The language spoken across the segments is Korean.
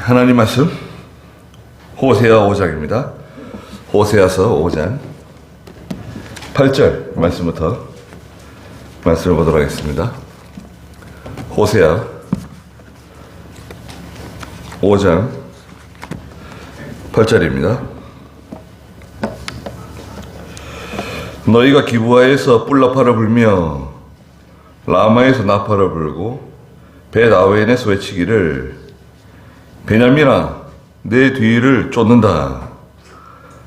하나님 말씀 호세아 5장입니다. 호세아서 5장 8절 말씀부터 말씀을 보도록 하겠습니다. 호세아 5장 8절입니다. 너희가 기브아에서 뿔나파를 불며 라마에서 나팔을 불고 벳아웬에서 외치기를 베냐민아 내 뒤를 쫓는다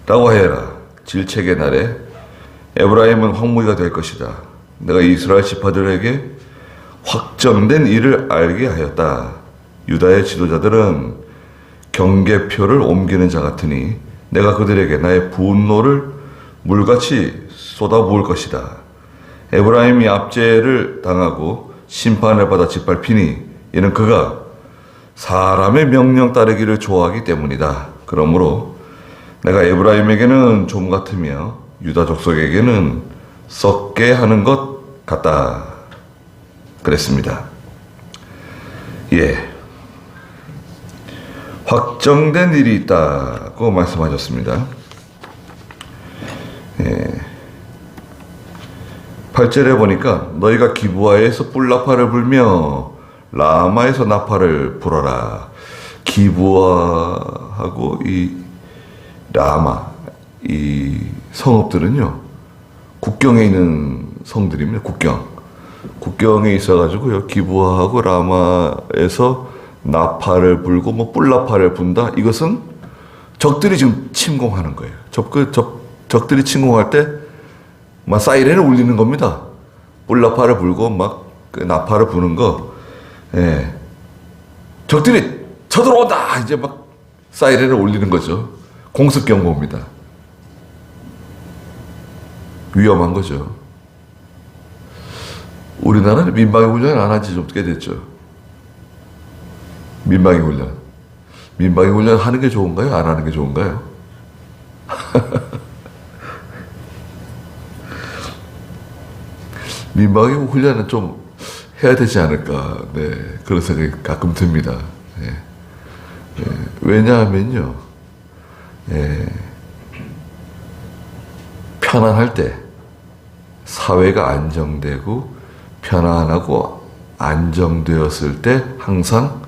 라고 하여라. 질책의 날에 에브라임은 황무지가 될 것이다. 내가 이스라엘 지파들에게 확정된 일을 알게 하였다. 유다의 지도자들은 경계표를 옮기는 자 같으니 내가 그들에게 나의 분노를 물같이 쏟아부을 것이다. 에브라임이 압제를 당하고 심판을 받아 짓밟히니 이는 그가 사람의 명령 따르기를 좋아하기 때문이다. 그러므로 내가 에브라임에게는 좀 같으며 유다 족속에게는 썩게 하는 것 같다. 그랬습니다. 예, 확정된 일이 있다고 말씀하셨습니다. 예, 8절에 보니까 너희가 기브아에서 뿔나파를 불며 라마에서 나팔을 불어라. 기브아하고 이 라마 이 성읍들은요 국경에 있는 성들입니다. 국경에 있어가지고요 기브아하고 라마에서 나팔을 불고 뭐 뿔나팔을 분다. 이것은 적들이 지금 침공하는 거예요. 적들이 침공할 때 막 사이렌을 울리는 겁니다. 뿔나팔을 불고 막 그 나팔을 부는 거. 예. 적들이 쳐들어온다! 이제 막 사이렌을 울리는 거죠. 공습경보입니다. 위험한 거죠. 우리나라는 민방위 훈련을 안 한 지 좀 꽤 됐죠. 민방위 훈련 하는 게 좋은가요? 안 하는 게 좋은가요? 민방위 훈련은 좀 해야 되지 않을까. 네, 그런 생각이 가끔 듭니다. 네. 네. 왜냐하면요, 편안할 때, 사회가 안정되고 편안하고 안정되었을 때 항상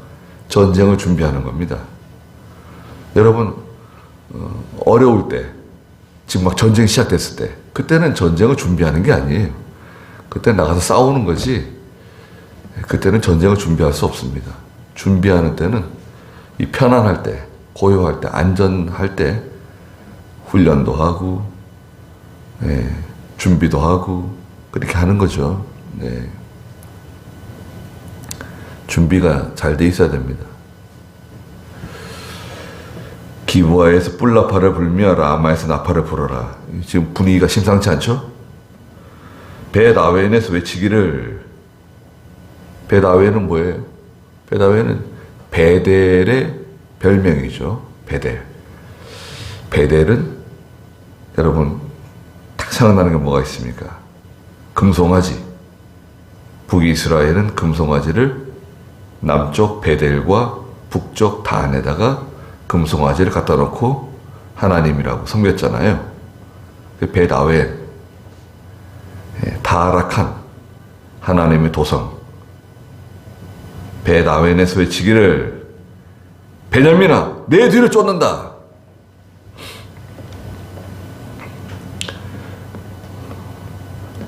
전쟁을 준비하는 겁니다. 여러분, 어려울 때, 지금 막 전쟁이 시작됐을 때, 그때는 전쟁을 준비하는 게 아니에요. 그때 나가서 싸우는 거지, 그때는 전쟁을 준비할 수 없습니다. 준비하는 때는 이 편안할 때, 고요할 때, 안전할 때 훈련도 하고, 준비도 하고 그렇게 하는 거죠. 네. 준비가 잘 돼 있어야 됩니다. 기브아에서 뿔나팔을 불며 라마에서 나팔을 불어라. 지금 분위기가 심상치 않죠? 벳아웬에서 외치기를. 벳아웬은 뭐예요? 벳아웬은 베델의 별명이죠. 베델은 여러분 딱 생각나는 게 뭐가 있습니까? 금송아지. 북이스라엘은 금송아지를 남쪽 베델과 북쪽 단에다가 금송아지를 갖다 놓고 하나님이라고 섬겼잖아요. 벳아웬, 타락한 하나님의 도성. 벳아웬에서 외치기를 베냐민아 내 뒤를 쫓는다.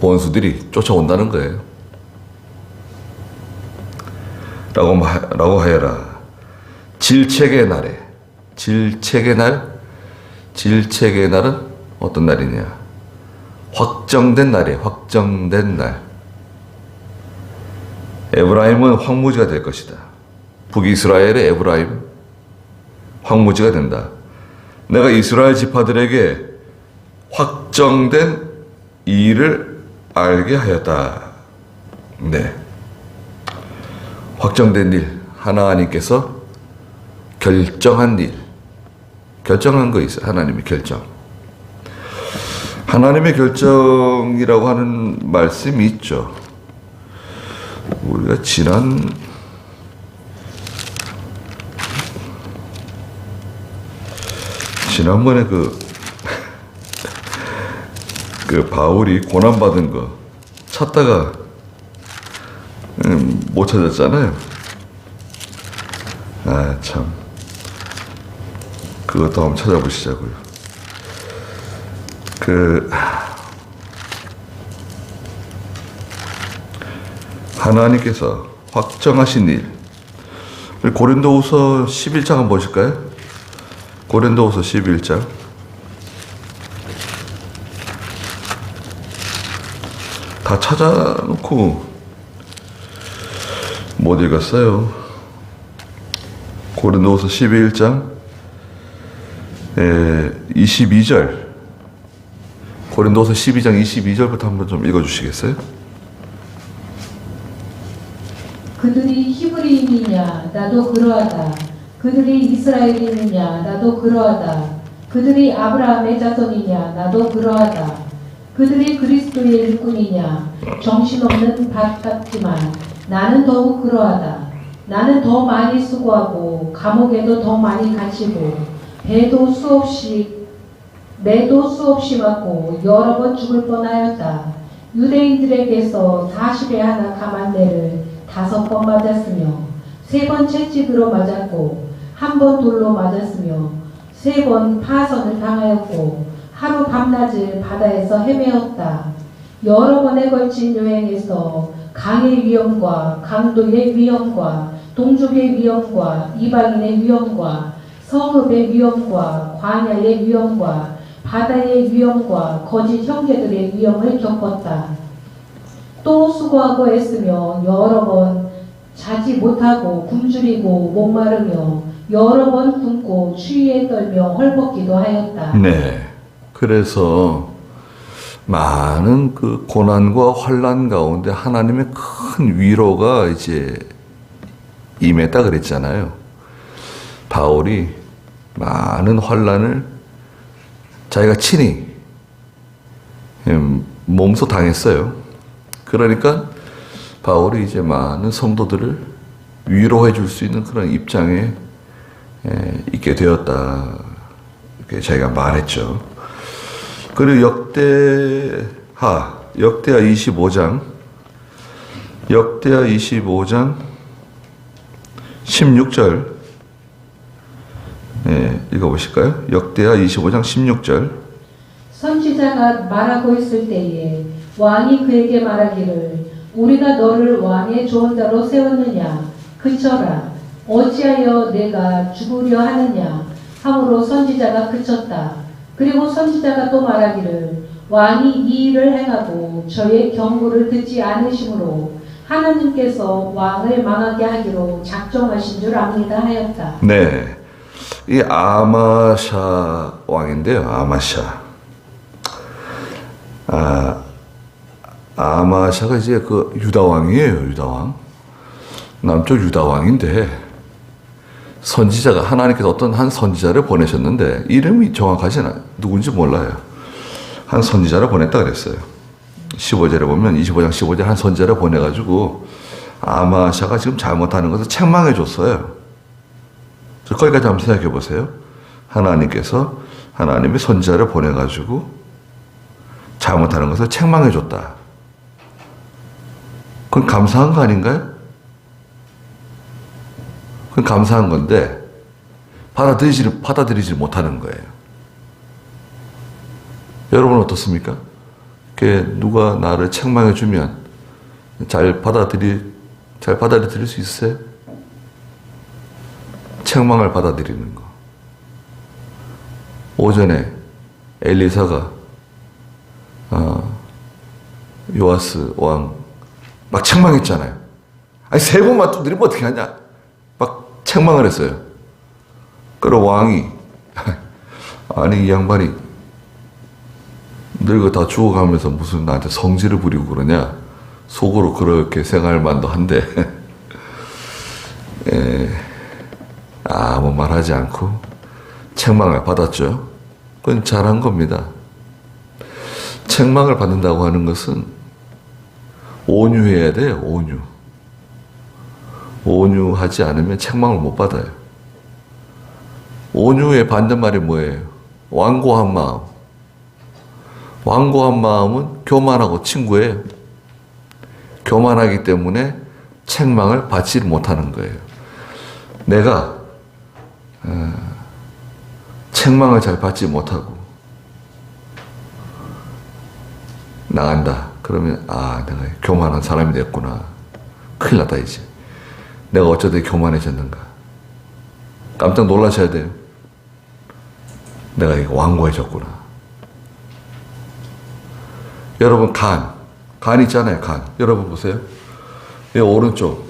원수들이 쫓아온다는 거예요. 라고 하여라. 질책의 날에. 질책의 날은 어떤 날이냐? 확정된 날이에요. 확정된 날. 에브라임은 황무지가 될 것이다. 북이스라엘의 에브라임 황무지가 된다. 내가 이스라엘 지파들에게 확정된 일을 알게 하였다. 네. 확정된 일. 하나님께서 결정한 일. 결정한 거 있어요. 하나님의 결정. 하나님의 결정이라고 하는 말씀이 있죠. 우리가 지난 지난번에 그 바울이 고난받은 거 찾다가 못 찾았잖아요. 아, 참. 그것도 한번 찾아보시자고요. 하나님께서 확정하신 일. 고린도후서 11장 한번 보실까요? 고린도후서 11장. 다 찾아놓고 못 읽었어요. 고린도후서 11장 22절. 고린도후서 12장 22절부터 한번 좀 읽어주시겠어요? 그들이 히브리인이냐 나도 그러하다. 그들이 이스라엘인이냐 나도 그러하다. 그들이 아브라함의 자손이냐 나도 그러하다. 그들이 그리스도의 일꾼이냐 정신없는 밭 같지만 나는 더욱 그러하다. 나는 더 많이 수고하고 감옥에도 더 많이 갇히고 매도 수없이 맞고 여러 번 죽을 뻔하였다. 유대인들에게서 40에 하나 감한내를 5번 맞았으며 3번 채찍으로 맞았고 1번 돌로 맞았으며 3번 파선을 당하였고 하루 밤낮을 바다에서 헤매었다. 여러 번에 걸친 여행에서 강의 위험과 강도의 위험과 동족의 위험과 이방인의 위험과 성읍의 위험과 광야의 위험과 바다의 위험과 거짓 형제들의 위험을 겪었다. 또 수고하고 애쓰며 여러 번 자지 못하고 굶주리고 목마르며 여러 번 굶고 추위에 떨며 헐벗기도 하였다. 네. 그래서 많은 그 고난과 환난 가운데 하나님의 큰 위로가 이제 임했다 그랬잖아요. 바울이 많은 환난을 자기가 친히 몸소 당했어요. 그러니까 바울이 이제 많은 성도들을 위로해 줄 수 있는 그런 입장에 있게 되었다. 이렇게 자기가 말했죠. 그리고 역대하 25장 16절 읽어보실까요? 역대하 25장 16절. 선지자가 말하고 있을 때에 왕이 그에게 말하기를 우리가 너를 왕의 조언자로 세웠느냐 그쳐라 어찌하여 내가 죽으려 하느냐 함으로 선지자가 그쳤다. 그리고 선지자가 또 말하기를 왕이 이 일을 행하고 저의 경고를 듣지 않으심으로 하나님께서 왕을 망하게 하기로 작정하신 줄 압니다 하였다. 네, 이 아마샤 왕인데요. 아마샤가 이제 그 유다 왕이에요. 유다 왕. 남쪽 유다 왕인데 선지자가 하나님께서 어떤 한 선지자를 보내셨는데 이름이 정확하지는 누군지 몰라요. 한 선지자를 보냈다 그랬어요. 15절에 보면 25장 15절 한 선지자를 보내가지고 아마샤가 지금 잘못하는 것을 책망해 줬어요. 거기까지 한번 생각해 보세요. 하나님께서 하나님의 선지자를 보내가지고 잘못하는 것을 책망해 줬다. 그건 감사한 거 아닌가요? 그건 감사한 건데 받아들이지 못하는 거예요. 여러분 어떻습니까? 누가 나를 책망해 주면 잘 받아들일 수 있어요? 책망을 받아들이는 거. 오전에 엘리사가 요아스 왕 막 책망했잖아요. 아니 3번만 두드리면 어떻게 하냐? 막 책망을 했어요. 그럼 왕이 아니 이 양반이 늙어 다 죽어가면서 무슨 나한테 성질을 부리고 그러냐? 속으로 그렇게 생각할 만도 한데 아무 말하지 않고 책망을 받았죠. 그건 잘한 겁니다. 책망을 받는다고 하는 것은 온유해야 돼요. 온유하지 않으면 책망을 못 받아요. 온유의 반대말이 뭐예요? 완고한 마음. 완고한 마음은 교만하고 친구예요. 교만하기 때문에 책망을 받지 못하는 거예요. 내가 책망을 잘 받지 못하고 나간다. 그러면 내가 교만한 사람이 됐구나. 큰일 났다 이제. 내가 어쩌다 교만해졌는가. 깜짝 놀라셔야 돼요. 내가 이거 완고해졌구나. 여러분 간 있잖아요. 간. 여러분 보세요. 이 오른쪽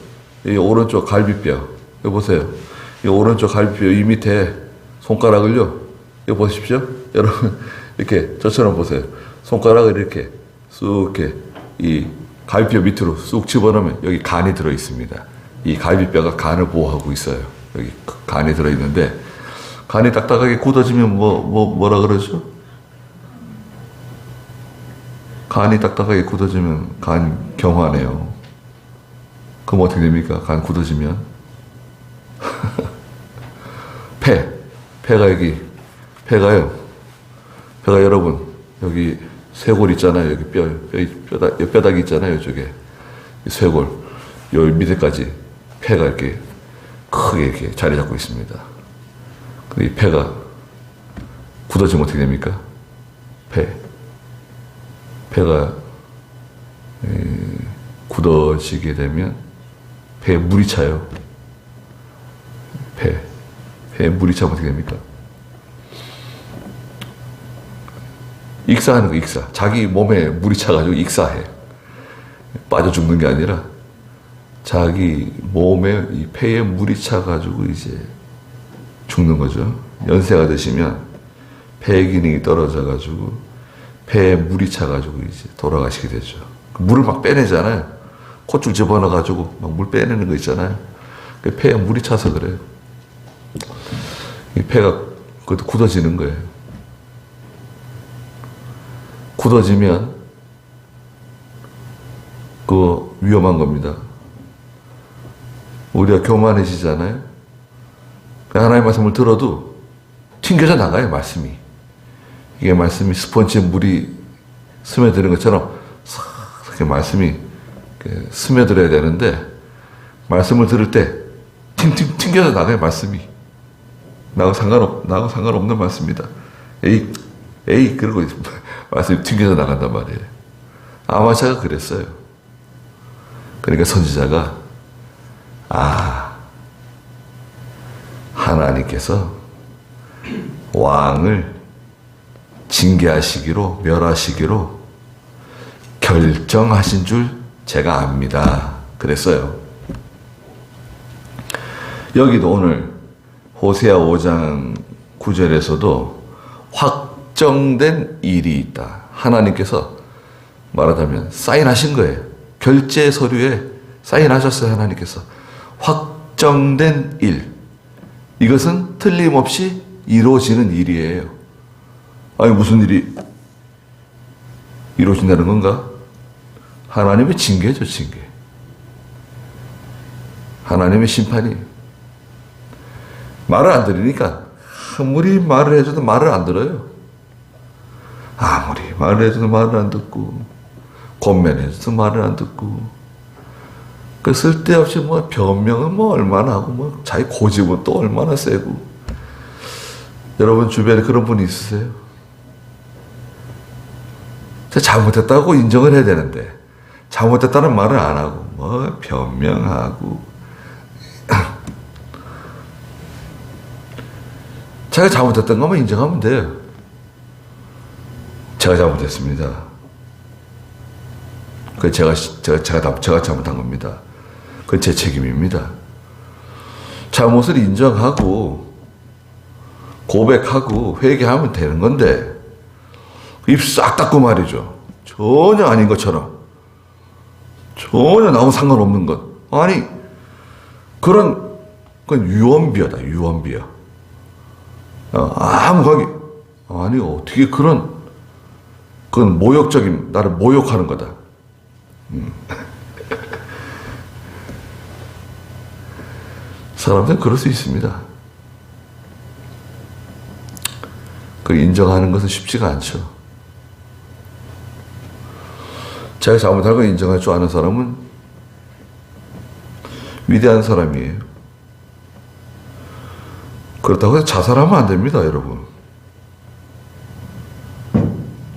갈비뼈. 이거 보세요. 이 오른쪽 갈비뼈 이 밑에 손가락을요. 이거 보십시오. 여러분 이렇게 저처럼 보세요. 손가락을 이렇게 쑥 이렇게 이 갈비뼈 밑으로 쑥 집어넣으면 여기 간이 들어 있습니다. 이 갈비뼈가 간을 보호하고 있어요. 여기 간이 들어 있는데 간이 딱딱하게 굳어지면 뭐라 그러죠? 간이 딱딱하게 굳어지면 간 경화네요. 그럼 어떻게 됩니까? 간 굳어지면 폐가 여러분 여기 쇄골 있잖아요. 여기 뼈다귀 있잖아요. 이쪽에 쇄골 요 밑에까지 폐가 이렇게 크게 이렇게 자리 잡고 있습니다. 이 폐가 굳어지면 어떻게 됩니까? 폐가 굳어지게 되면 폐에 물이 차요. 폐에 물이 차면 어떻게 됩니까? 익사하는 거, 익사. 자기 몸에 물이 차가지고 익사해. 빠져 죽는 게 아니라 자기 몸에 이 폐에 물이 차가지고 이제 죽는 거죠. 연세가 드시면 폐 기능이 떨어져가지고 폐에 물이 차가지고 이제 돌아가시게 되죠. 물을 막 빼내잖아요. 콧줄 집어넣어가지고 막 물 빼내는 거 있잖아요. 폐에 물이 차서 그래요. 이 폐가 굳어지는 거예요. 굳어지면 그거 위험한 겁니다. 우리가 교만해지잖아요. 하나님의 말씀을 들어도 튕겨져 나가요, 말씀이. 이게 말씀이 스펀지에 물이 스며드는 것처럼 이렇게 말씀이 스며들어야 되는데 말씀을 들을 때 튕겨져 나가요, 말씀이. 나하고 상관없는 말씀이다. 에이 그러고 말씀이 튕겨져 나간단 말이에요. 아마샤가 그랬어요. 그러니까 선지자가 하나님께서 왕을 징계하시기로 멸하시기로 결정하신 줄 제가 압니다. 그랬어요. 여기도 오늘 호세아 5장 9절에서도 확정된 일이 있다. 하나님께서 말하자면 사인하신 거예요. 결제 서류에 사인하셨어요. 하나님께서. 확정된 일. 이것은 틀림없이 이루어지는 일이에요. 아니 무슨 일이 이루어진다는 건가? 하나님의 징계죠. 징계. 하나님의 심판이. 말을 안 들으니까 아무리 말을 해줘도 말을 안 들어요. 아무리 말을 해줘도 말을 안 듣고 권면해줘도 말을 안 듣고 그 쓸데없이 변명은 얼마나 하고 자기 고집은 또 얼마나 세고. 여러분 주변에 그런 분이 있으세요? 제가 잘못했다고 인정을 해야 되는데 잘못했다는 말을 안 하고 변명하고 제가 잘못했던 것만 인정하면 돼요. 제가 잘못했습니다. 제가 잘못한 겁니다. 그건 제 책임입니다. 잘못을 인정하고 고백하고 회개하면 되는 건데 입 싹 닫고 말이죠. 전혀 아닌 것처럼 전혀 나하고 상관없는 것. 아니 그건 유언비어다. 유언비어. 아무 관계. 아니 어떻게 그건 모욕적인 나를 모욕하는 거다. 사람들은 그럴 수 있습니다. 그걸 인정하는 것은 쉽지가 않죠. 자기가 잘못한 걸 인정할 줄 아는 사람은 위대한 사람이에요. 그렇다고 해서 자살하면 안 됩니다, 여러분.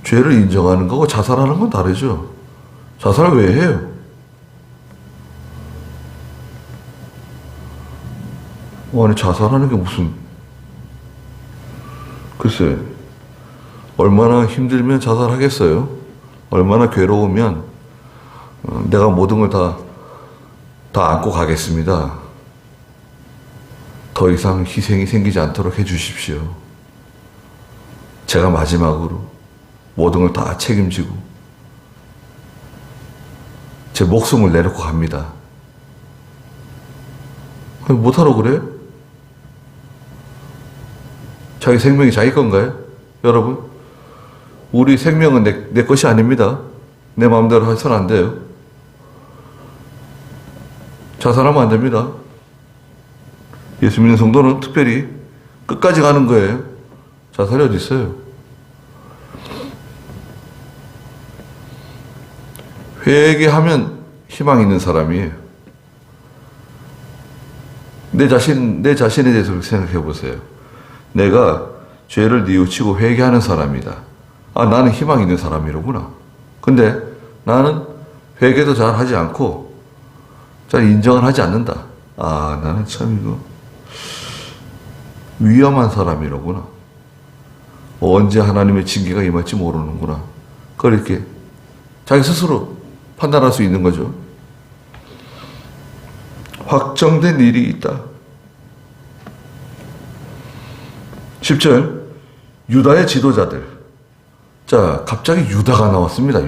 죄를 인정하는 거고 자살하는 건 다르죠. 자살을 왜 해요? 아니, 자살하는 게 무슨, 글쎄, 얼마나 힘들면 자살하겠어요? 얼마나 괴로우면 내가 모든 걸 다 안고 가겠습니다. 더 이상 희생이 생기지 않도록 해주십시오. 제가 마지막으로 모든 걸 다 책임지고 제 목숨을 내놓고 갑니다. 아니, 못하라고 그래요? 자기 생명이 자기 건가요? 여러분, 우리 생명은 내 것이 아닙니다. 내 마음대로 해서는 안 돼요. 자살하면 안 됩니다. 예수 믿는 성도는 특별히 끝까지 가는 거예요. 자살이 어디 있어요? 회개하면 희망 있는 사람이에요. 내 자신에 대해서 생각해 보세요. 내가 죄를 뉘우치고 회개하는 사람이다. 아, 나는 희망 있는 사람이로구나. 근데 나는 회개도 잘 하지 않고 잘 인정을 하지 않는다. 아, 나는 참 이거 위험한 사람이로구나. 언제 하나님의 징계가 임할지 모르는구나. 그걸 이렇게 자기 스스로 판단할 수 있는 거죠. 확정된 일이 있다. 10절, 유다의 지도자들. 자, 갑자기 유다가 나왔습니다.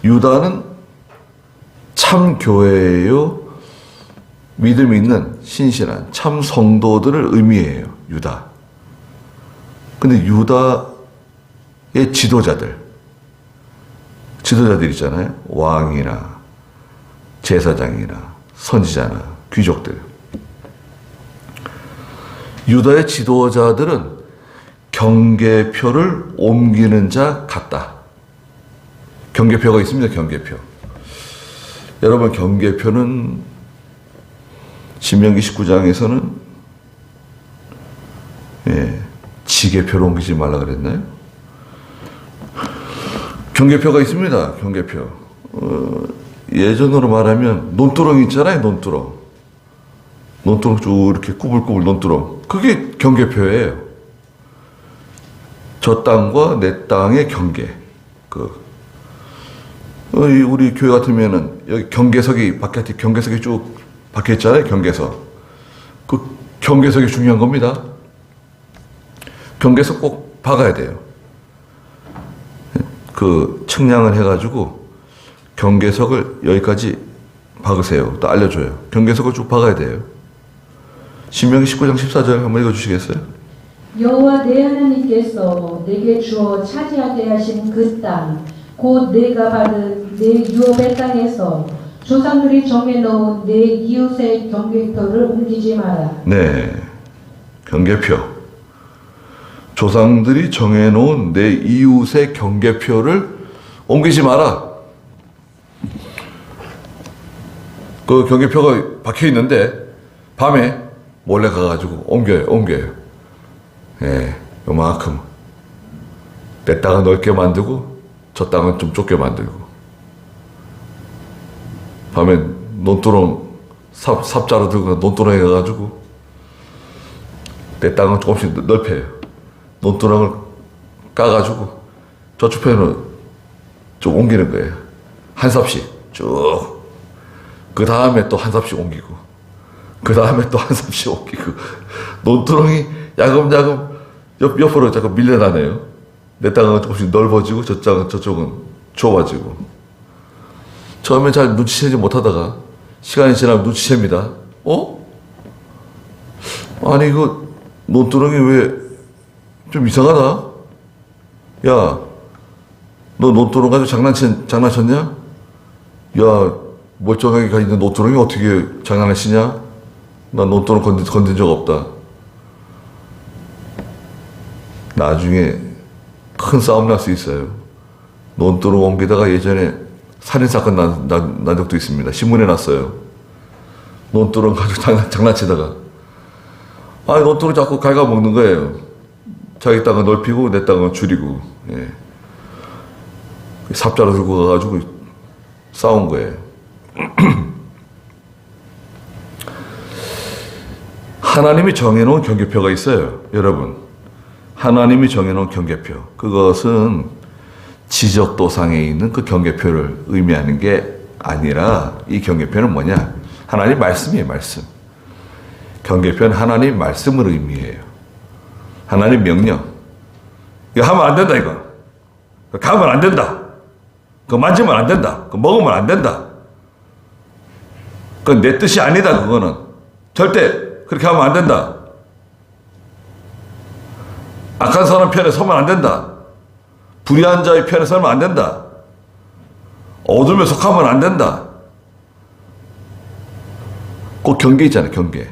유다는 참 교회예요. 믿음 있는 신실한 참 성도들을 의미해요. 유다. 근데 유다의 지도자들 있잖아요. 왕이나 제사장이나 선지자나 귀족들. 유다의 지도자들은 경계표를 옮기는 자 같다. 경계표가 있습니다. 경계표. 여러분, 경계표는 신명기 19장에서는 지게표를 옮기지 말라 그랬나요? 경계표가 있습니다. 경계표. 예전으로 말하면 논두렁 있잖아요. 논두렁 쭉 이렇게 꾸불꾸불 논두렁. 그게 경계표예요. 저 땅과 내 땅의 경계. 우리 교회 같으면은 여기 경계석이 바깥에 경계석이 쭉 박혀 있잖아요. 경계석. 그 경계석이 중요한 겁니다. 경계석 꼭 박아야 돼요. 그 측량을 해가지고 경계석을 여기까지 박으세요. 또 알려줘요. 경계석을 쭉 박아야 돼요. 신명기 19장 14절 한번 읽어주시겠어요? 여호와 내 하나님께서 내게 주어 차지하게 하신 그 땅, 곧 내가 받은 내 유업의 땅에서 조상들이 정해놓은 내 이웃의 경계표를 옮기지 마라. 네, 경계표. 조상들이 정해놓은 내 이웃의 경계표를 옮기지 마라. 그 경계표가 박혀 있는데 밤에 몰래 가가지고 옮겨요. 예, 요만큼. 내 땅은 넓게 만들고 저 땅은 좀 좁게 만들고. 밤에 논두렁 삽자루 들고 논두렁에 가가지고 내 땅은 조금씩 넓혀요. 논두렁을 까가지고 저축편으로 좀 옮기는 거예요. 한 삽씩 쭉. 그 다음에 또 한 삽씩 옮기고, 그 다음에 또 한 삽씩 옮기고. 논두렁이 야금야금 옆으로 자꾸 밀려나네요. 내 땅은 조금씩 넓어지고 저쪽은 좁아지고. 처음에 잘 눈치채지 못하다가 시간이 지나면 눈치챕니다. 아니 이거 논두렁이 왜 좀 이상하다? 야, 너 논두렁 가지고 장난쳤냐? 야, 멀쩡하게 가 있는 논두렁이 어떻게 장난을 치냐? 난 논두렁 건든 적 없다. 나중에 큰 싸움 날 수 있어요. 논두렁 옮기다가 예전에 살인사건 난 적도 있습니다. 신문에 났어요. 논두렁 가지고 장난치다가. 아니, 논두렁 자꾸 갉아먹는 거예요. 자기 땅은 넓히고 내 땅은 줄이고. 예. 삽자루 들고 가가지고 싸운 거예요. 하나님이 정해놓은 경계표가 있어요. 여러분. 하나님이 정해놓은 경계표. 그것은 지적도상에 있는 그 경계표를 의미하는 게 아니라 이 경계표는 뭐냐? 하나님 말씀이에요. 말씀. 경계표는 하나님 말씀을 의미해요. 하나님 명령. 이거 하면 안 된다, 이거. 가면 안 된다. 그거 만지면 안 된다. 그거 먹으면 안 된다. 그건 내 뜻이 아니다, 그거는. 절대 그렇게 하면 안 된다. 악한 사람 편에 서면 안 된다. 불의한 자의 편에 서면 안 된다. 어둠에 속하면 안 된다. 꼭 경계 있잖아요, 경계.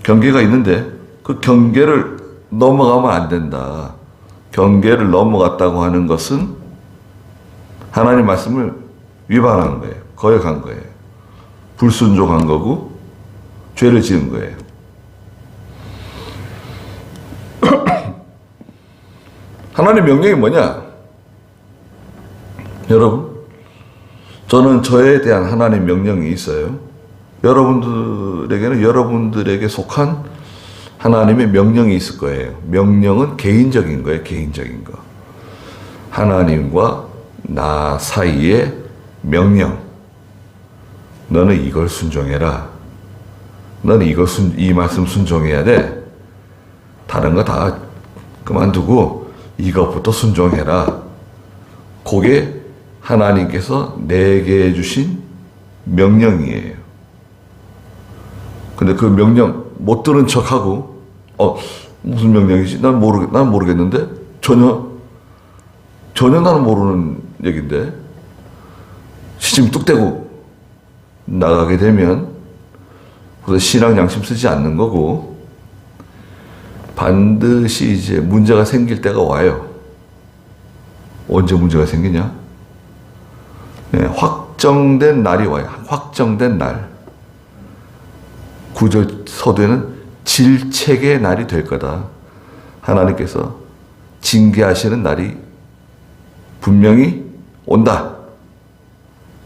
경계가 있는데 그 경계를 넘어가면 안 된다. 경계를 넘어갔다고 하는 것은 하나님 말씀을 위반한 거예요. 거역한 거예요. 불순종한 거고 죄를 지은 거예요. 하나님 명령이 뭐냐? 여러분, 저는 저에 대한 하나님 명령이 있어요. 여러분들에게는 여러분들에게 속한 하나님의 명령이 있을 거예요. 명령은 개인적인 거예요. 개인적인 거. 하나님과 나 사이의 명령. 너는 이걸 순종해라. 너는 이 말씀 순종해야 돼. 다른 거 다 그만두고 이것부터 순종해라. 그게 하나님께서 내게 주신 명령이에요. 근데 그 명령 못 들은 척하고 무슨 명령이지? 난 모르겠는데? 전혀 나는 모르는 얘기인데 시침 뚝 떼고 나가게 되면 그래서 신앙 양심 쓰지 않는 거고 반드시 이제 문제가 생길 때가 와요. 언제 문제가 생기냐? 네, 확정된 날이 와요. 확정된 날. 구절 서두에는 질책의 날이 될 거다. 하나님께서 징계하시는 날이 분명히 온다.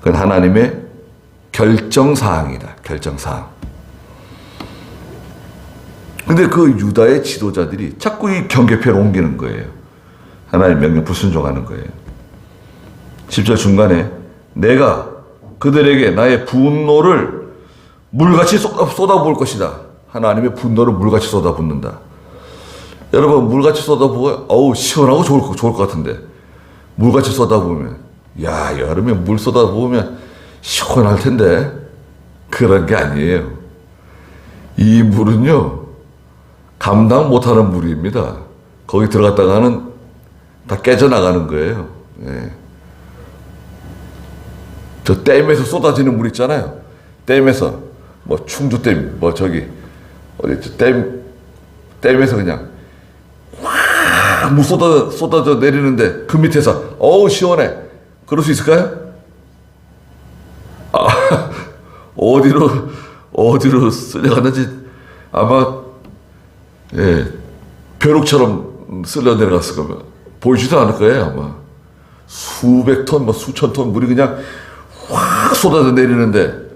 그건 하나님의 결정사항이다. 결정사항. 근데 그 유다의 지도자들이 자꾸 이 경계표를 옮기는 거예요. 하나님 명령 불순종하는 거예요. 10절 중간에 내가 그들에게 나의 분노를 물같이 쏟아부을 것이다. 하나님의 분노를 물같이 쏟아붓는다. 여러분, 물같이 쏟아부어 시원하고 좋을 것 같은데 물같이 쏟아부으면 여름에 물 쏟아부으면 시원할 텐데 그런 게 아니에요. 이 물은요 감당 못하는 물입니다. 거기 들어갔다가는 다 깨져나가는 거예요. 네. 저 댐에서 쏟아지는 물 있잖아요. 댐에서 충주댐 어디 댐에서 그냥 확 물 쏟아져 내리는데 그 밑에서 시원해. 그럴 수 있을까요? 어디로 쓸려갔는지 아마 벼룩처럼 쓸려 내려갔을 거면 보이지도 않을 거예요. 아마 수백 톤 수천 톤 물이 그냥 확 쏟아져 내리는데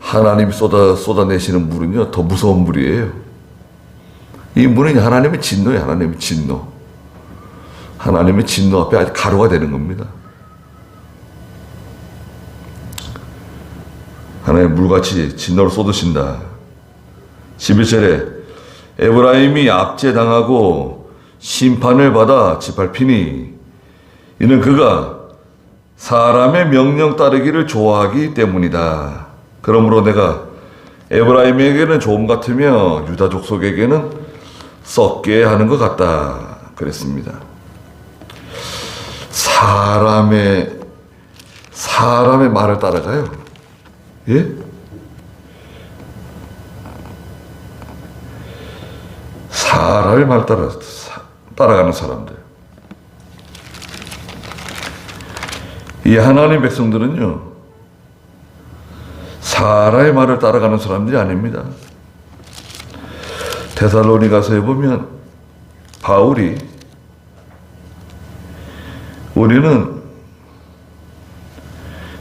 하나님이 쏟아내시는 물은요 더 무서운 물이에요. 이 물은 하나님의 진노예요. 하나님의 진노. 하나님의 진노 앞에 아주 가루가 되는 겁니다. 하나님 물같이 진노를 쏟으신다. 11절에 에브라임이 압제당하고 심판을 받아 짓밟히니 이는 그가 사람의 명령 따르기를 좋아하기 때문이다. 그러므로 내가 에브라임에게는 좋음 같으며 유다 족속에게는 썩게 하는 것 같다. 그랬습니다. 사람의 말을 따라가요. 예? 사람의 말 따라가는 사람들. 이 하나님 백성들은요, 사람의 말을 따라가는 사람들이 아닙니다. 데살로니가서에 보면 바울이 우리는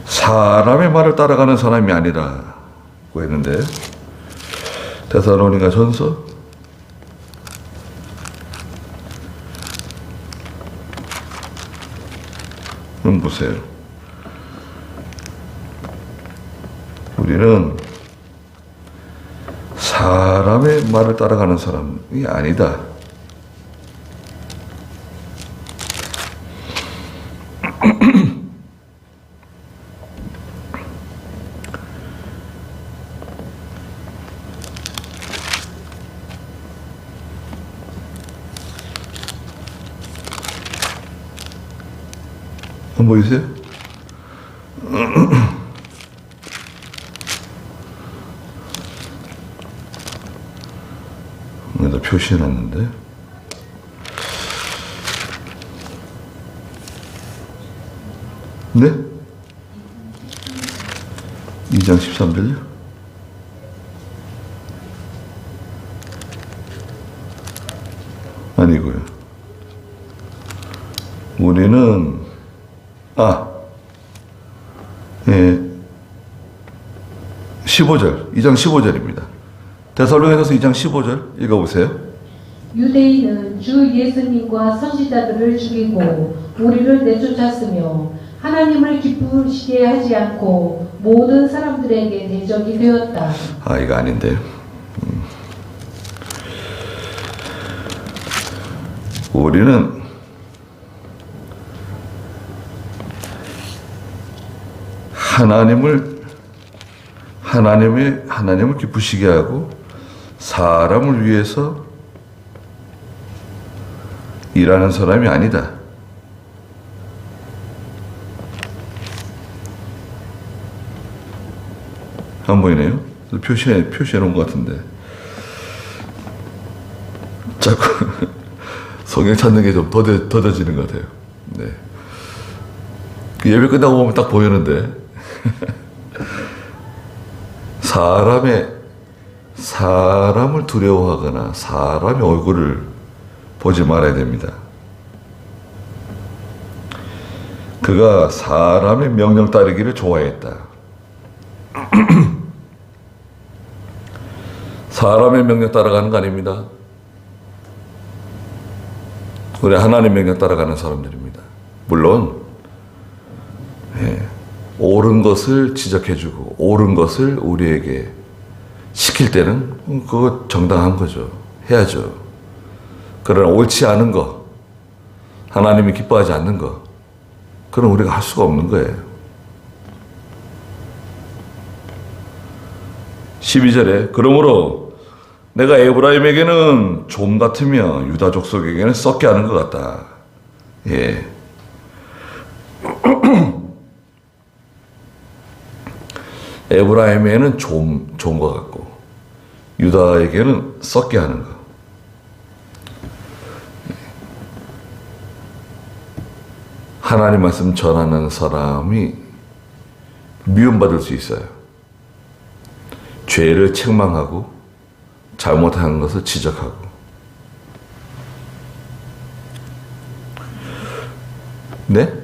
사람의 말을 따라가는 사람이 아니라고 했는데, 데살로니가 전서 1장 보세요. 우리는 사람의 말을 따라가는 사람이 아니다. 보이세요? 여기다 표시해놨는데, 네? 2장 13절요? 아니고요. 우리는 예, 15절, 2장 15절입니다. 데살로니가서 2장 15절 읽어보세요. 유대인은 주 예수님과 선지자들을 죽이고 우리를 내쫓았으며 하나님을 기쁘시게 하지 않고 모든 사람들에게 대적이 되었다. 이거 아닌데. 우리는 하나님을 기쁘시게 하고 사람을 위해서 일하는 사람이 아니다. 안 보이네요? 표시해 놓은 것 같은데. 자꾸 성경 찾는 게 좀 더뎌지는 것 같아요. 네. 예배 끝나고 보면 딱 보이는데. 사람을 두려워하거나 사람의 얼굴을 보지 말아야 됩니다. 그가 사람의 명령 따르기를 좋아했다. 사람의 명령 따라가는 거 아닙니다. 우리 하나님 명령 따라가는 사람들입니다. 물론 옳은 것을 지적해주고 옳은 것을 우리에게 시킬 때는 그거 정당한 거죠. 해야죠. 그러나 옳지 않은 거, 하나님이 기뻐하지 않는 거, 그건 우리가 할 수가 없는 거예요. 12절에 그러므로 내가 에브라임에게는 좀 같으며 유다 족속에게는 썩게 하는 것 같다. 예. 에브라임에게는 좋은 것 같고 유다에게는 썩게 하는 것. 하나님 말씀 전하는 사람이 미움받을 수 있어요. 죄를 책망하고 잘못한 것을 지적하고. 네?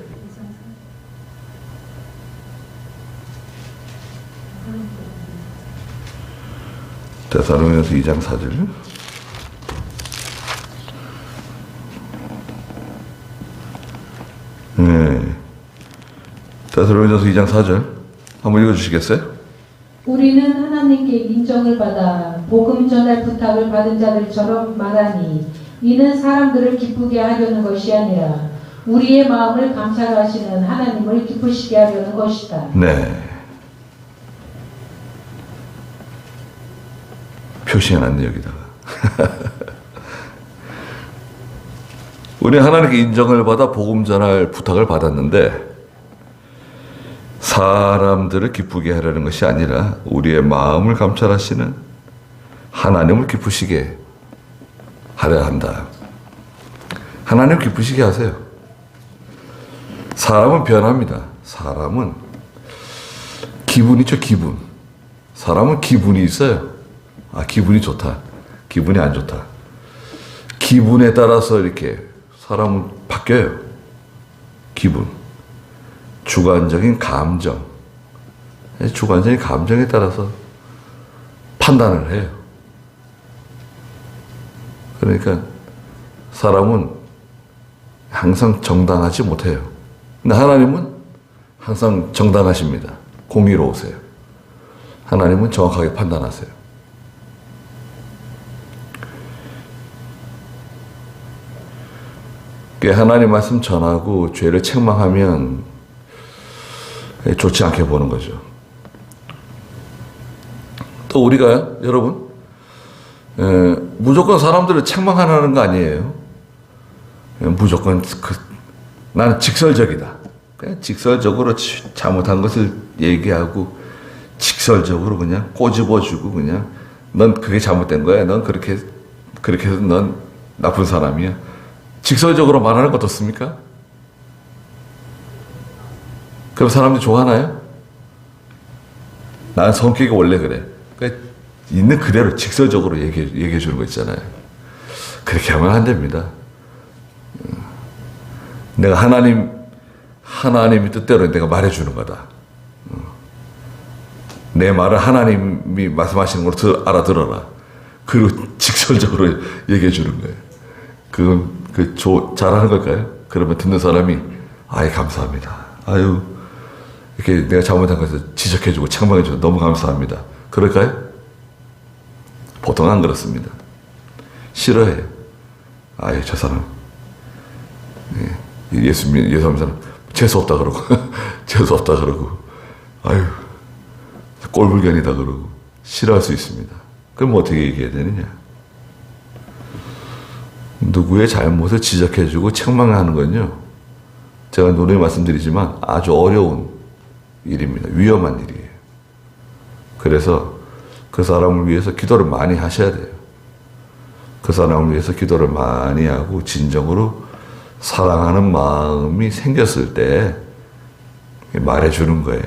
데살로니가서 2장 4절. 네. 데살로니가서 2장 4절. 한번 읽어주시겠어요? 우리는 하나님께 인정을 받아 복음 전할 부탁을 받은 자들처럼 말하니 이는 사람들을 기쁘게 하려는 것이 아니라 우리의 마음을 감찰하시는 하나님을 기쁘시게 하려는 것이다. 네. 표시해놨네 여기다가. 우리 하나님께 인정을 받아 복음 전할 부탁을 받았는데 사람들을 기쁘게 하려는 것이 아니라 우리의 마음을 감찰하시는 하나님을 기쁘시게 하려 한다. 하나님 기쁘시게 하세요. 사람은 변합니다. 사람은 기분 있죠, 기분. 사람은 기분이 있어요. 아, 기분이 좋다. 기분이 안 좋다. 기분에 따라서 이렇게 사람은 바뀌어요. 기분. 주관적인 감정. 주관적인 감정에 따라서 판단을 해요. 그러니까 사람은 항상 정당하지 못해요. 근데 하나님은 항상 정당하십니다. 공의로우세요. 하나님은 정확하게 판단하세요. 하나님 말씀 전하고 죄를 책망하면 좋지 않게 보는 거죠. 또 우리가 여러분 무조건 사람들을 책망하라는 거 아니에요. 무조건 나는 직설적이다. 그냥 직설적으로 잘못한 것을 얘기하고 직설적으로 그냥 꼬집어주고 그냥 넌 그게 잘못된 거야. 넌 그렇게 해서 넌 나쁜 사람이야. 직설적으로 말하는 거 어떻습니까? 그럼 사람들이 좋아하나요? 나는 성격이 원래 그래. 그러니까 있는 그대로 직설적으로 얘기해 주는 거 있잖아요. 그렇게 하면 안 됩니다. 내가 하나님의 뜻대로 내가 말해 주는 거다. 내 말을 하나님이 말씀하시는 걸로 알아들어라. 그리고 직설적으로 얘기해 주는 거예요. 그건 잘하는 걸까요? 그러면 듣는 사람이 아이 감사합니다. 아유 이렇게 내가 잘못한 것을 지적해주고 책망해주고 너무 감사합니다. 그럴까요? 보통 안 그렇습니다. 싫어해요. 아유 저 사람 예수 믿는 사람 재수 없다 그러고 재수 없다 그러고 아유 꼴불견이다 그러고 싫어할 수 있습니다. 그럼 어떻게 얘기해야 되느냐? 누구의 잘못을 지적해주고 책망하는 건요, 제가 누누이 말씀드리지만 아주 어려운 일입니다. 위험한 일이에요. 그래서 그 사람을 위해서 기도를 많이 하셔야 돼요. 그 사람을 위해서 기도를 많이 하고 진정으로 사랑하는 마음이 생겼을 때 말해주는 거예요.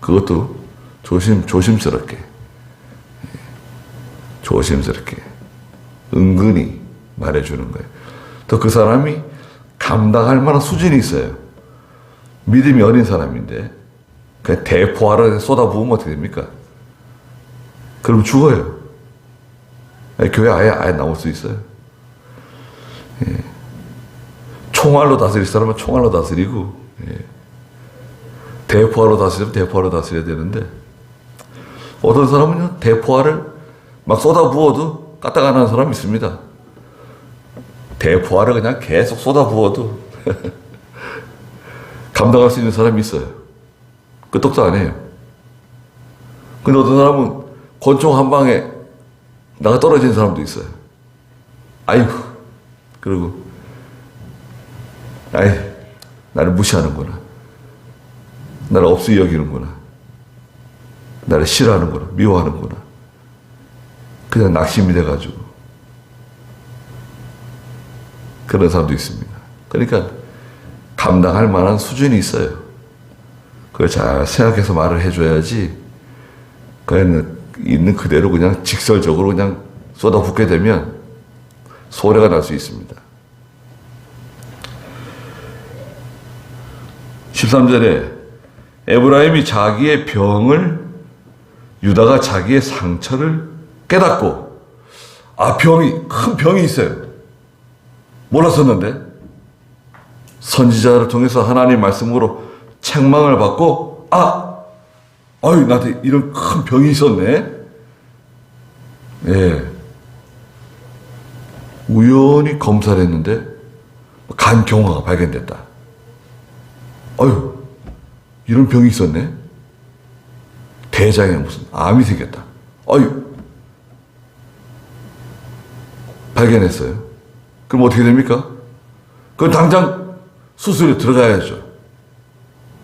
그것도 조심스럽게 은근히 말해주는 거예요. 또 그 사람이 감당할 만한 수준이 있어요. 믿음이 어린 사람인데 그냥 대포하러 쏟아부으면 어떻게 됩니까? 그럼 죽어요. 교회 아예 나올 수 있어요. 총알로 다스릴 사람은 총알로 다스리고, 대포하러 다스리면 대포하러 다스려야 되는데, 어떤 사람은요, 대포알을 막 쏟아부어도 까딱 안 하는 사람이 있습니다. 대포알을 그냥 계속 쏟아부어도 감당할 수 있는 사람이 있어요. 끄떡도 안 해요. 근데 어떤 사람은 권총 한 방에 나가 떨어지는 사람도 있어요. 아이고, 그리고, 나를 무시하는구나. 나를 없이 여기는구나. 나를 싫어하는구나. 미워하는구나. 그냥 낙심이 돼가지고. 그런 사람도 있습니다. 그러니까 감당할 만한 수준이 있어요. 그걸 잘 생각해서 말을 해줘야지 그냥 있는 그대로 그냥 직설적으로 그냥 쏟아붓게 되면 소래가 날 수 있습니다. 13절에 에브라임이 자기의 병을, 유다가 자기의 상처를 깨닫고, 큰 병이 있어요. 몰랐었는데 선지자를 통해서 하나님 말씀으로 책망을 받고, 나한테 이런 큰 병이 있었네. 우연히 검사를 했는데 간경화가 발견됐다. 이런 병이 있었네. 대장에 무슨 암이 생겼다. 발견했어요. 그럼 어떻게 됩니까? 그럼 당장 수술에 들어가야죠.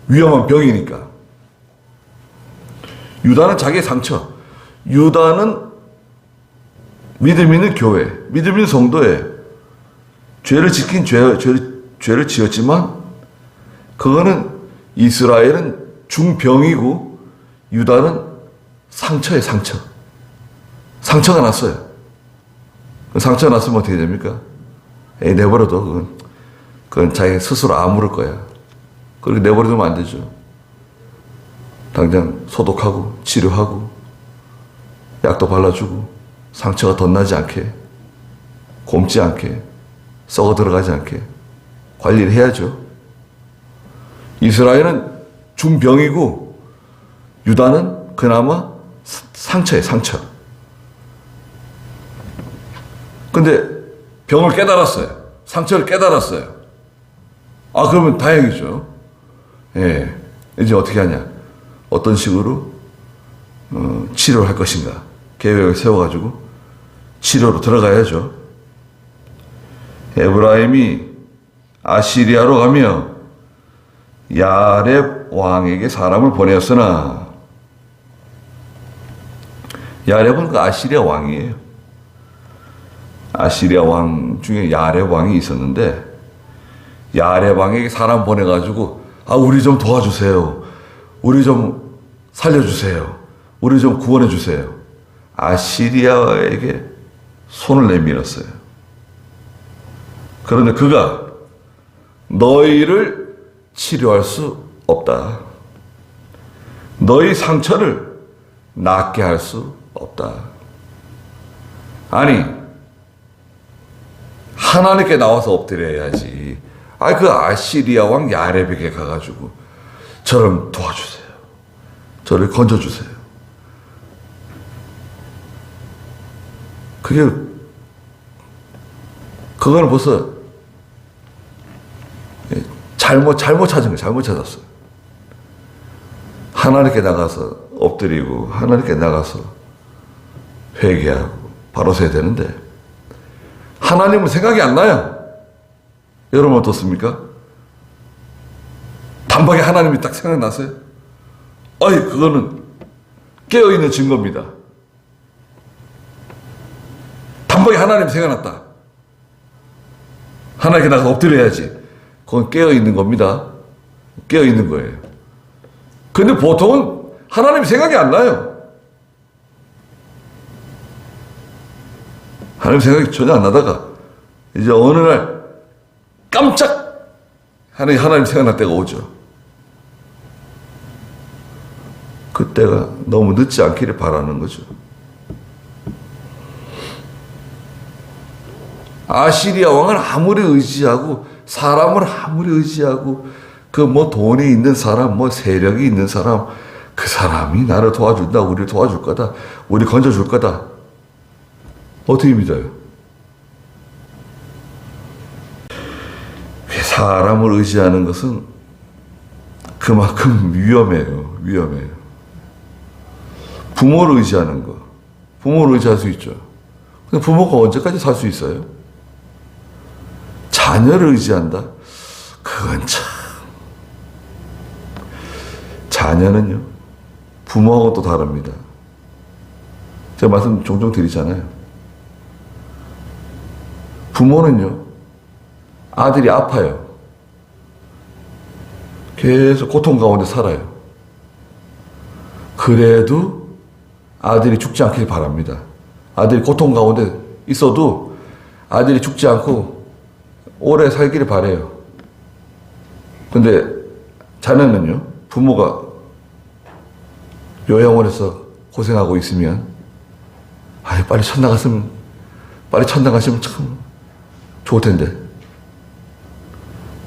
위험한 병이니까. 유다는 자기의 상처. 유다는 믿음 있는 교회, 믿음 있는 성도에 죄를 지킨 죄를 지었지만 그거는 이스라엘은 중병이고 유다는 상처에 상처. 상처가 났어요. 상처가 났으면 어떻게 됩니까? 내버려둬. 그건 자기 스스로 아무를 거야. 그렇게 내버려두면 안 되죠. 당장 소독하고 치료하고 약도 발라주고 상처가 덧나지 않게 곪지 않게 썩어 들어가지 않게 관리를 해야죠. 이스라엘은 중병이고 유다는 그나마 상처에 상처. 근데 병을 깨달았어요. 상처를 깨달았어요. 그러면 다행이죠. 예. 이제 어떻게 하냐. 어떤 식으로 치료를 할 것인가. 계획을 세워가지고 치료로 들어가야죠. 에브라임이 아시리아로 가며 야렙 왕에게 사람을 보내었으나 야렙은 그 아시리아 왕이에요. 아시리아 왕 중에 야렙 왕이 있었는데 야렙 왕에게 사람 보내가지고 우리 좀 도와주세요. 우리 좀 살려주세요. 우리 좀 구원해주세요. 아시리아에게 손을 내밀었어요. 그런데 그가 너희를 치료할 수 없다. 너희 상처를 낫게 할 수 없다. 아니, 하나님께 나와서 엎드려야지. 그 아시리아 왕 야렙에게 가가지고 저를 도와주세요. 저를 건져주세요. 그거는 벌써 잘못 찾은 거예요. 잘못 찾았어요. 하나님께 나가서 엎드리고 하나님께 나가서 회개하고 바로 서야 되는데 하나님은 생각이 안 나요. 여러분 어떻습니까? 단박에 하나님이 딱 생각나세요? 그거는 깨어있는 증거입니다. 단박에 하나님이 생각났다. 하나님께 나가서 엎드려야지. 그건 깨어있는 겁니다. 깨어있는 거예요. 근데 보통은 하나님 생각이 안 나요. 하나님 생각이 전혀 안 나다가 이제 어느 날 깜짝 하나님 생각날 때가 오죠. 그때가 너무 늦지 않기를 바라는 거죠. 아시리아 왕을 아무리 의지하고 사람을 아무리 의지하고 돈이 있는 사람, 세력이 있는 사람, 그 사람이 나를 도와준다, 우리를 도와줄 거다, 우리 건져줄 거다. 어떻게 믿어요? 사람을 의지하는 것은 그만큼 위험해요. 부모를 의지하는 거. 부모를 의지할 수 있죠. 근데 부모가 언제까지 살 수 있어요? 자녀를 의지한다? 그건 참. 자녀는요, 부모하고 또 다릅니다. 제가 말씀 종종 드리잖아요. 부모는요, 아들이 아파요. 계속 고통 가운데 살아요. 그래도 아들이 죽지 않길 바랍니다. 아들이 고통 가운데 있어도 아들이 죽지 않고 오래 살기를 바래요. 근데 자녀는요, 부모가 요양원에서 고생하고 있으면 빨리 천 나갔으면 참 좋을 텐데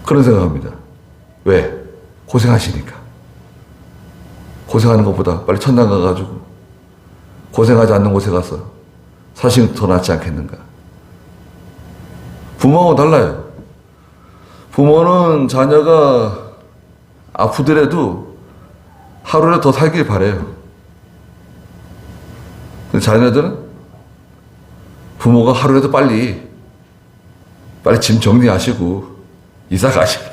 그런 생각합니다. 왜? 고생하시니까. 고생하는 것보다 빨리 천 나가가지고 고생하지 않는 곳에 가서 사시는 더 낫지 않겠는가. 부모하고 달라요. 부모는 자녀가 아프더라도 하루라도 더 살길 바래요. 근데 자녀들은 부모가 하루라도 빨리 짐 정리하시고 이사 가시고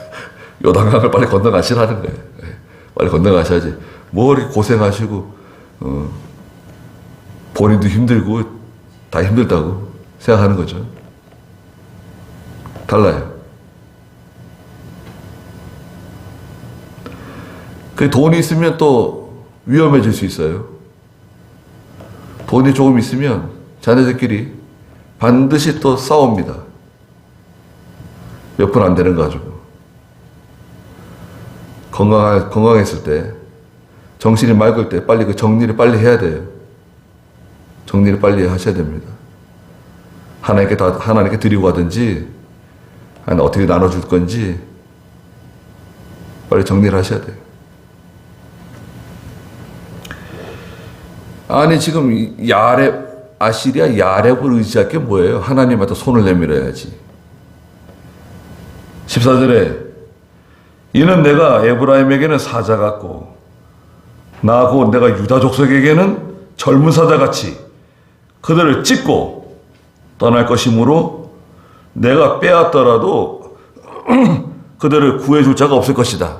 요단강을 빨리 건너가시라는 거예요. 빨리 건너가셔야지. 뭐 이렇게 고생하시고 본인도 힘들고 다 힘들다고 생각하는 거죠. 달라요. 그 돈이 있으면 또 위험해질 수 있어요. 돈이 조금 있으면 자녀들끼리 반드시 또 싸웁니다. 몇 푼 안 되는 거 가지고. 건강했을 때, 정신이 맑을 때 빨리 그 정리를 빨리 해야 돼요. 정리를 빨리 하셔야 됩니다. 하나님께 드리고 가든지, 아니 어떻게 나눠줄 건지, 빨리 정리를 하셔야 돼요. 아니, 지금 아시리아 야렙을 의지할 게 뭐예요? 하나님한테 손을 내밀어야지. 14절에 이는 내가 에브라임에게는 사자 같고 나고 내가 유다 족속에게는 젊은 사자같이 그들을 찢고 떠날 것이므로 내가 빼앗더라도 그들을 구해줄 자가 없을 것이다.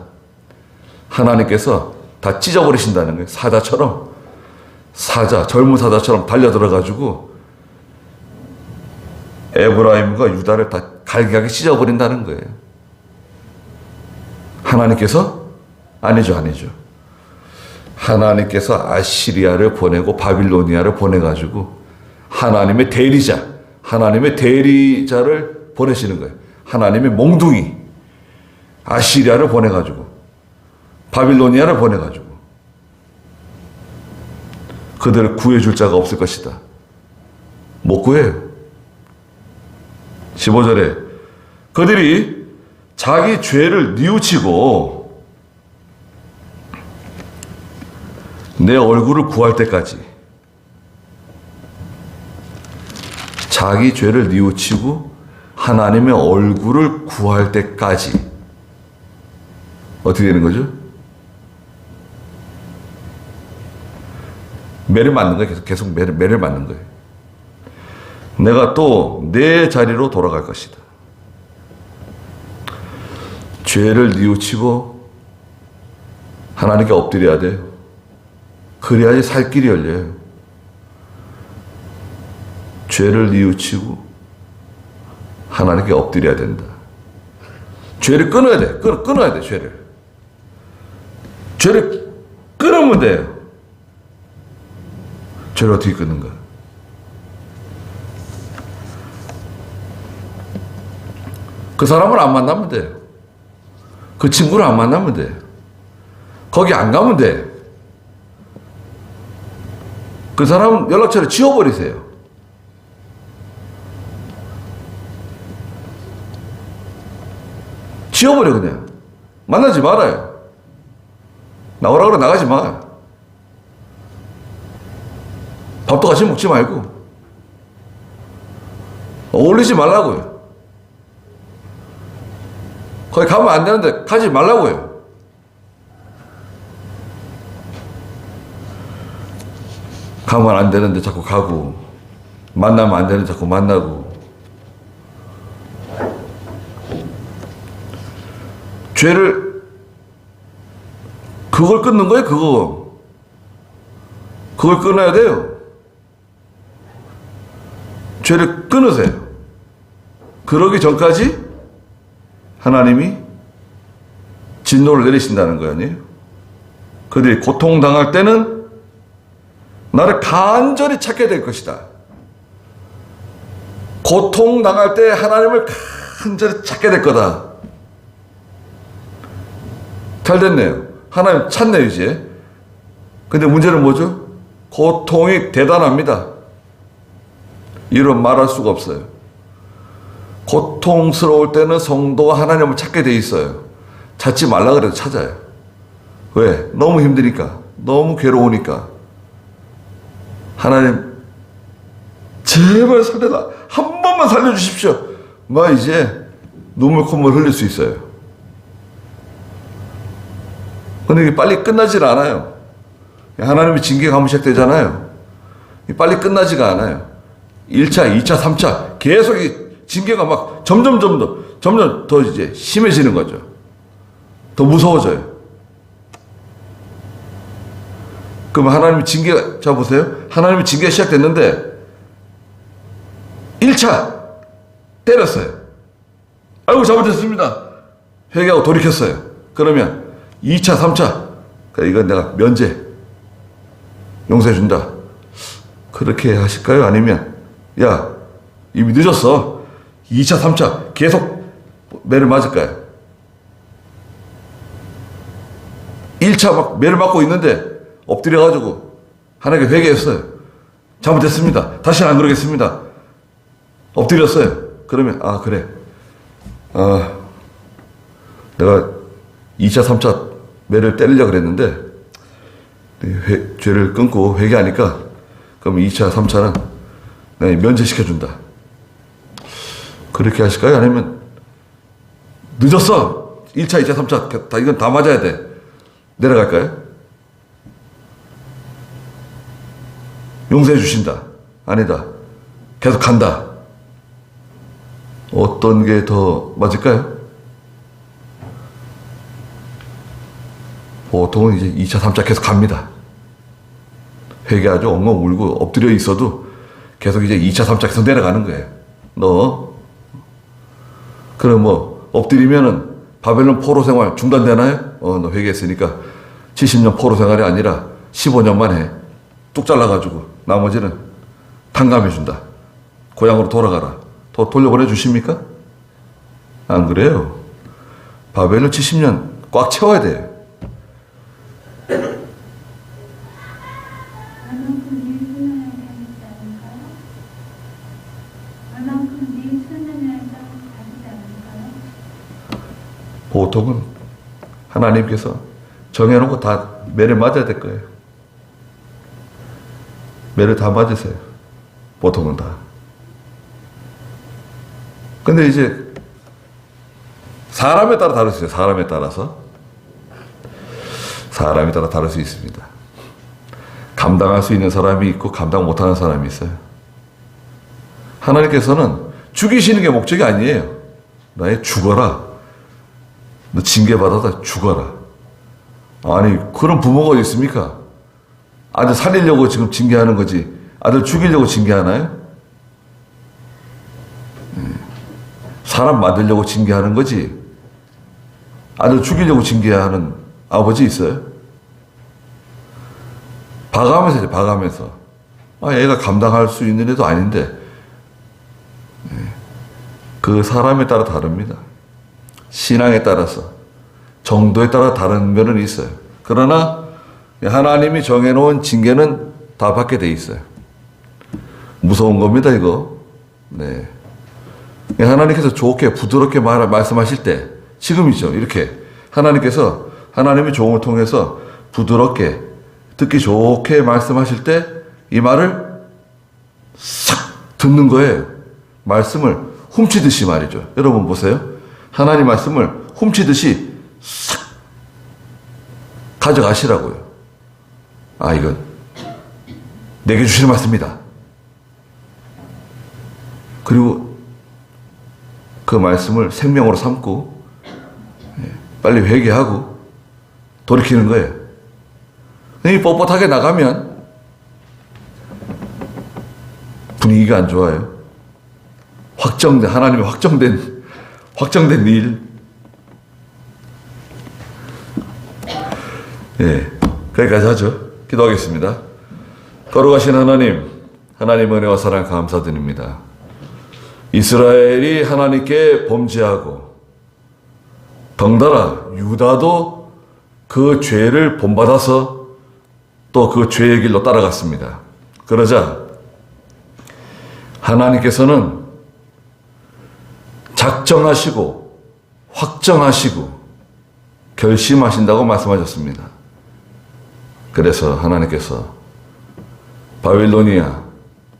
하나님께서 다 찢어버리신다는 거예요. 젊은 사자처럼 달려들어가지고 에브라임과 유다를 다 갈기갈기 찢어버린다는 거예요. 하나님께서? 아니죠. 하나님께서 아시리아를 보내고 바빌로니아를 보내가지고 하나님의 대리자를 보내시는 거예요. 하나님의 몽둥이 아시리아를 보내가지고 바빌로니아를 보내가지고 그들을 구해줄 자가 없을 것이다. 못 구해요. 15절에 그들이 자기 죄를 뉘우치고 내 얼굴을 구할 때까지, 자기 죄를 뉘우치고 하나님의 얼굴을 구할 때까지 어떻게 되는 거죠? 매를 맞는 거예요. 계속 매를 맞는 거예요. 내가 또 내 자리로 돌아갈 것이다. 죄를 뉘우치고 하나님께 엎드려야 돼요. 그래야지 살 길이 열려요. 죄를 뉘우치고 하나님께 엎드려야 된다. 죄를 끊어야 돼. 끊어야 돼, 죄를. 죄를 끊으면 돼요. 죄를 어떻게 끊는가? 그 사람을 안 만나면 돼요. 그 친구를 안 만나면 돼요. 거기 안 가면 돼. 그 사람 연락처를 지워버리세요. 지워버려, 그냥. 만나지 말아요. 나오라 그래 나가지 마. 밥도 같이 먹지 말고. 어울리지 말라고요. 거기 가면 안 되는데 가지 말라고요. 가면 안 되는데 자꾸 가고, 만나면 안 되는데 자꾸 만나고. 죄를, 그걸 끊는 거예요, 그거. 그걸 끊어야 돼요. 죄를 끊으세요. 그러기 전까지 하나님이 진노를 내리신다는 거 아니에요? 그들이 고통당할 때는 나를 간절히 찾게 될 것이다. 고통당할 때 하나님을 간절히 찾게 될 거다. 잘 됐네요. 하나님 찾네요, 이제. 근데 문제는 뭐죠? 고통이 대단합니다. 이런 말할 수가 없어요. 고통스러울 때는 성도가 하나님을 찾게 돼 있어요. 찾지 말라 그래도 찾아요. 왜? 너무 힘드니까. 너무 괴로우니까. 하나님, 제발 살려라. 한 번만 살려주십시오. 막 이제 눈물 콧물 흘릴 수 있어요. 근데 이게 빨리 끝나질 않아요. 하나님의 징계가 한번 시작되잖아요. 빨리 끝나지가 않아요. 1차, 2차, 3차 계속 이 징계가 막 점점 더 이제 심해지는 거죠. 더 무서워져요. 그럼 하나님의 징계가, 자 보세요. 하나님의 징계가 시작됐는데 1차 때렸어요. 아이고 잘못했습니다. 회개하고 돌이켰어요. 그러면 2차, 3차 이건 내가 면제 용서해준다. 그렇게 하실까요? 아니면 야 이미 늦었어. 2차, 3차 계속 매를 맞을까요? 1차 막 매를 맞고 있는데 엎드려가지고 하나님께 회개했어요. 잘못했습니다. 다시는 안 그러겠습니다. 엎드렸어요. 그러면 아 그래. 내가 2차, 3차 매를 때리려고 그랬는데 죄를 끊고 회개하니까 그럼 2차, 3차는 내가 면제시켜준다. 그렇게 하실까요? 아니면 늦었어. 1차, 2차, 3차 이건 다 맞아야 돼. 내려갈까요? 용서해 주신다. 아니다. 계속 간다. 어떤 게 더 맞을까요? 보통은 이제 2차, 3차 계속 갑니다. 회개하죠. 엉엉 울고 엎드려 있어도 계속 이제 2차, 3차 계속 내려가는 거예요. 그럼 뭐, 엎드리면은 바벨론 포로 생활 중단되나요? 너 회개했으니까 70년 포로 생활이 아니라 15년만 해. 뚝 잘라가지고 나머지는 탕감해준다. 고향으로 돌아가라. 더 돌려보내 주십니까? 안 그래요. 바벨론 70년 꽉 채워야 돼요. 보통은 하나님께서 정해놓고 다 매를 맞아야 될 거예요. 매를 다 맞으세요. 보통은 다. 근데 이제 사람에 따라 다를 수 있어요. 사람에 따라서. 사람에 따라 다를 수 있습니다. 감당할 수 있는 사람이 있고 감당 못하는 사람이 있어요. 하나님께서는 죽이시는 게 목적이 아니에요. 나의 죽어라. 너 징계받아다 죽어라. 아니 그런 부모가 어디 있습니까? 아들 살리려고 지금 징계하는 거지 아들 죽이려고 징계하나요? 사람 만들려고 징계하는 거지 아들 죽이려고 징계하는 아버지 있어요? 봐가면서 봐가면서 애가 감당할 수 있는 애도 아닌데 그 사람에 따라 다릅니다. 신앙에 따라서 정도에 따라 다른 면은 있어요. 그러나 하나님이 정해놓은 징계는 다 받게 돼 있어요. 무서운 겁니다 이거. 네. 하나님께서 좋게 부드럽게 말씀하실 때 지금이죠. 이렇게 하나님께서 하나님의 종을 통해서 부드럽게 듣기 좋게 말씀하실 때 이 말을 싹 듣는 거예요. 말씀을 훔치듯이 말이죠. 여러분 보세요. 하나님 말씀을 훔치듯이 싹 가져가시라고요. 이건 내게 주시는 말씀이다. 그리고 그 말씀을 생명으로 삼고 빨리 회개하고 돌이키는 거예요. 이 뻣뻣하게 나가면 분위기가 안 좋아요. 하나님의 확정된 일. 거기까지 하죠. 기도하겠습니다. 거룩하신 하나님 은혜와 사랑 감사드립니다. 이스라엘이 하나님께 범죄하고 덩달아 유다도 그 죄를 본받아서 또 그 죄의 길로 따라갔습니다. 그러자 하나님께서는 작정하시고 확정하시고 결심하신다고 말씀하셨습니다. 그래서 하나님께서 바빌로니아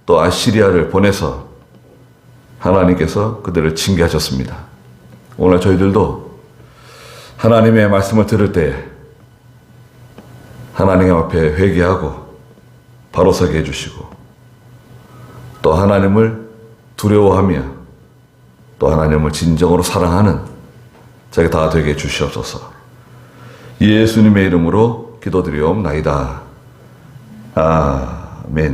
또 아시리아를 보내서 하나님께서 그들을 징계하셨습니다. 오늘 저희들도 하나님의 말씀을 들을 때 하나님 앞에 회개하고 바로 서게 해주시고 또 하나님을 두려워하며 또 하나님을 진정으로 사랑하는 저희가 다 되게 해주시옵소서. 예수님의 이름으로 기도드리옵나이다. 아멘.